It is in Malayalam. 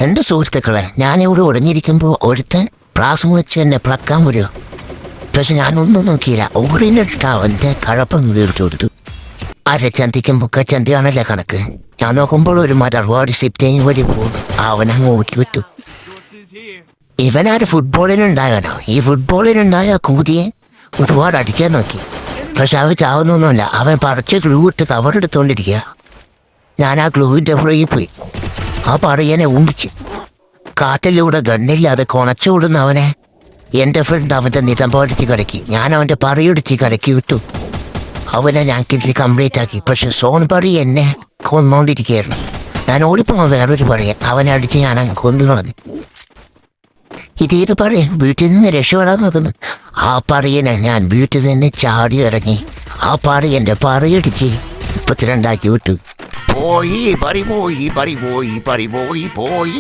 എൻ്റെ സുഹൃത്തുക്കളെ, ഞാനിവിടെ ഒളിഞ്ഞിരിക്കുമ്പോൾ ഒരുത്തൻ പ്ലാസ്മ വെച്ച് എന്നെ പ്ലക്കാൻ വരുമോ? പക്ഷെ ഞാനൊന്നും നോക്കിയില്ല. ഓറിനിട്ട് അവൻ്റെ കഴപ്പം വീർത്തു കൊടുത്തു. അരച്ചന്തിക്കും മുക്കച്ചന്തിയാണല്ലേ കണക്ക്. ഞാൻ നോക്കുമ്പോൾ ഒരു മദർവാടി സിപ്റ്റേങ് വഴി പോകും. അവനങ്ങ് ഊറ്റി വിട്ടു. ഇവനാര് ഫുട്ബോളിനുണ്ടായവനോ? ഈ ഫുട്ബോളിനുണ്ടായ കൂതിയെ ഒരുപാട് അടിക്കാൻ നോക്കി. പക്ഷെ അവൻ ചാവുന്നൊന്നുമല്ല. അവൻ പറിച്ച് ഗ്ലൂ ഇട്ട് കവറെടുത്തോണ്ടിരിക്കുക. ഞാൻ ആ ഗ്ലൂവിൻ്റെ പുറകിൽ പോയി. ആ പറയനെ ഊമ്പിച്ച് കാറ്റിലൂടെ ഗണ്ണില്ലാതെ കൊണച്ചോടുന്ന അവനെ എൻ്റെ ഫ്രണ്ട് അവൻ്റെ നിതമ്പോടിച്ച് കിടക്കി. ഞാൻ അവൻ്റെ പറയിടിച്ച് കിടക്കി വിട്ടു. അവനെ ഞാൻ കിട്ടി കംപ്ലീറ്റ് ആക്കി. പക്ഷെ സോൺ പറി എന്നെ കൊന്നോണ്ടിരിക്കുകയായിരുന്നു. ഞാൻ ഓടിപ്പോ വേറൊരു പറയ അവനെ അടിച്ച് ഞാൻ കൊന്നു കളഞ്ഞു. ഇതേത് പറയും വീട്ടിൽ നിന്ന് രക്ഷപ്പെടാൻ നോക്കുന്നു. ആ പറയനെ ഞാൻ വീട്ടിൽ നിന്ന് ചാടി ഇറങ്ങി. ആ പറയൻ്റെ പറയിടിച്ച് 32 വിട്ടു. പോയി.